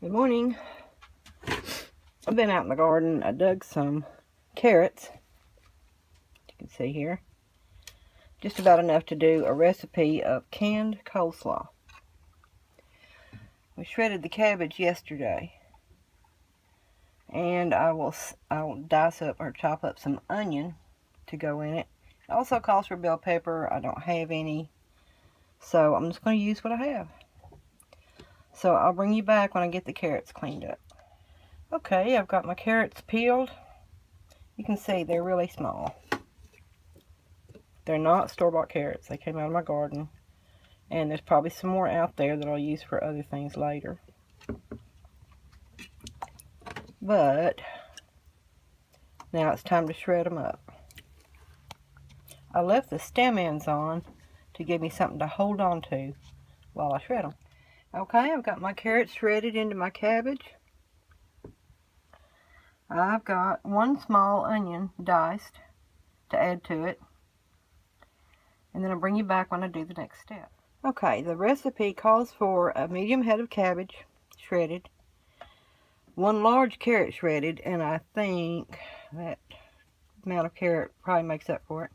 Good morning. I've been out in the garden. I dug some carrots. You can see here. Just about enough to do a recipe of canned coleslaw. We shredded the cabbage yesterday. And I'll dice up or chop up some onion to go in it. It also calls for bell pepper. I don't have any. So I'm just going to use what I have. So I'll bring you back when I get the carrots cleaned up. Okay, I've got my carrots peeled. You can see they're really small. They're not store-bought carrots. They came out of my garden. And there's probably some more out there that I'll use for other things later. But now it's time to shred them up. I left the stem ends on to give me something to hold on to while I shred them. Okay, I've got my carrots shredded into my cabbage. I've got one small onion diced to add to it. And then I'll bring you back when I do the next step. Okay, the recipe calls for a medium head of cabbage shredded, one large carrot shredded, and I think that amount of carrot probably makes up for it.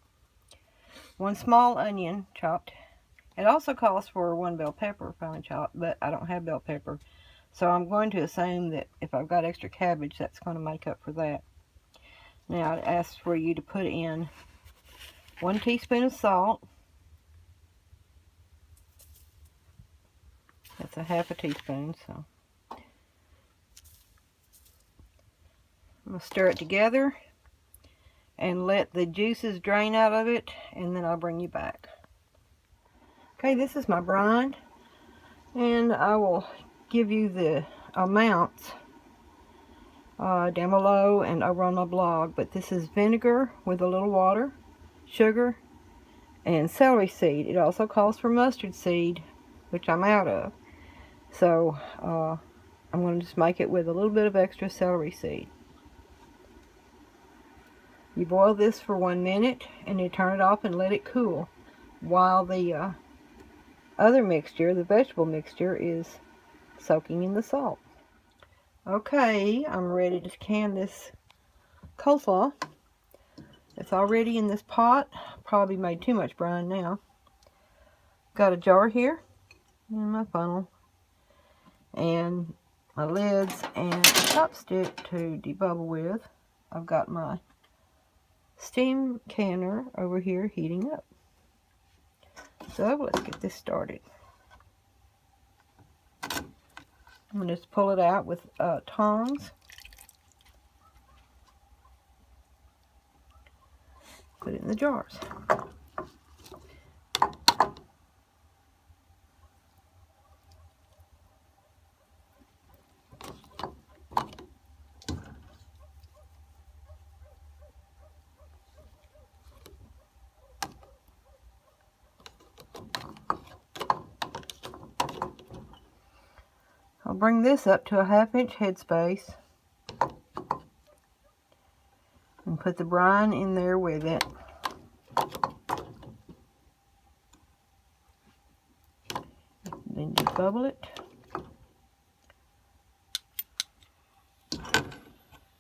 One small onion chopped. It also calls for one bell pepper finely chopped, but I don't have bell pepper. So I'm going to assume that if I've got extra cabbage, that's going to make up for that. Now it asks for you to put in 1 teaspoon of salt. That's a half a teaspoon, so I'm going to stir it together and let the juices drain out of it, and then I'll bring you back. Okay, this is my brine, and I will give you the amounts down below and over on my blog, but this is vinegar with a little water, sugar, and celery seed. It also calls for mustard seed, which I'm out of. So I'm going to just make it with a little bit of extra celery seed. You boil this for 1 minute and you turn it off and let it cool while the other mixture, the vegetable mixture, is soaking in the salt. Okay, I'm ready to can this coleslaw. It's already in this pot. Probably made too much brine now. Got a jar here and my funnel and my lids and a chopstick to debubble with. I've got my steam canner over here heating up. So let's get this started. I'm going to just pull it out with tongs. Put it in the jars. I'll bring this up to a 1/2 inch headspace and put the brine in there with it. Then debubble it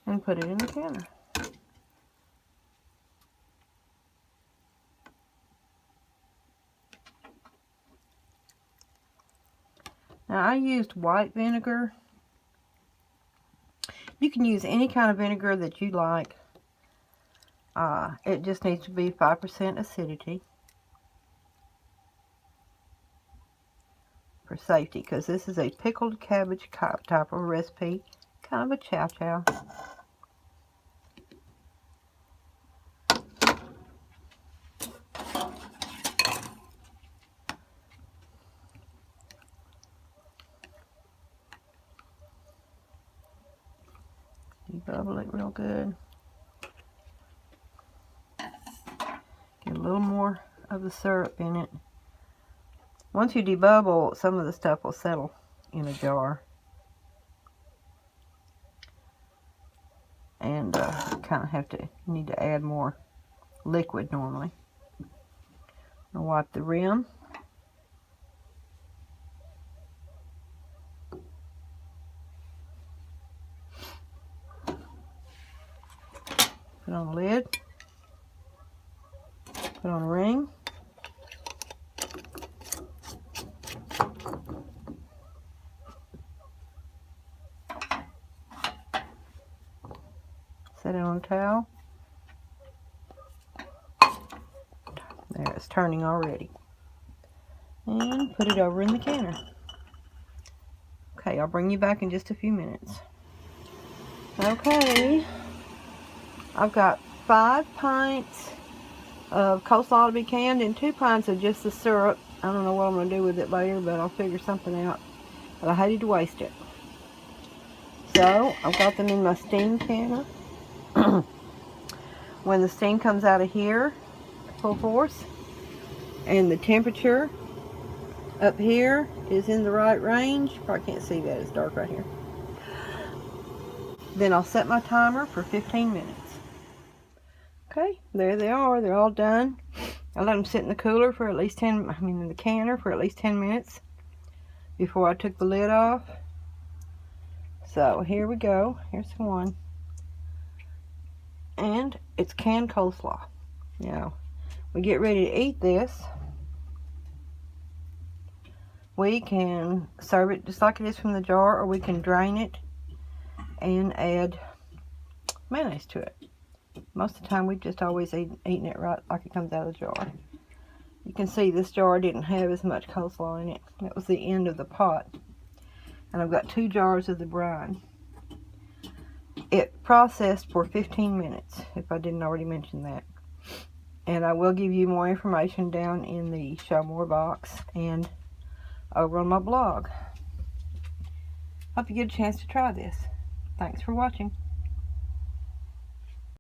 and put it in the canner. Now I used white vinegar. You can use any kind of vinegar that you like. It just needs to be 5% acidity for safety, because this is a pickled cabbage type of recipe, kind of a chow-chow. Debubble it real good. Get a little more of the syrup in it. Once you debubble, some of the stuff will settle in a jar. And you kind of need to add more liquid normally. I'll wipe the rim. Put on the lid. Put on a ring. Set it on a towel. There, it's turning already. And put it over in the canner. Okay, I'll bring you back in just a few minutes. Okay, I've got 5 pints of coleslaw to be canned and 2 pints of just the syrup. I don't know what I'm going to do with it later, but I'll figure something out. But I hated to waste it. So, I've got them in my steam canner. When the steam comes out of here, full force, and the temperature up here is in the right range. Probably can't see that, it's dark right here. Then I'll set my timer for 15 minutes. Okay, there they are. They're all done. I let them sit in the cooler for at least in the canner for at least 10 minutes before I took the lid off. So here we go. Here's one. And it's canned coleslaw. Now, we get ready to eat this. We can serve it just like it is from the jar, or we can drain it and add mayonnaise to it. Most of the time, we've just always eaten it right like it comes out of the jar. You can see this jar didn't have as much coleslaw in it. That was the end of the pot. And I've got 2 jars of the brine. It processed for 15 minutes, if I didn't already mention that. And I will give you more information down in the show more box and over on my blog. Hope you get a chance to try this. Thanks for watching.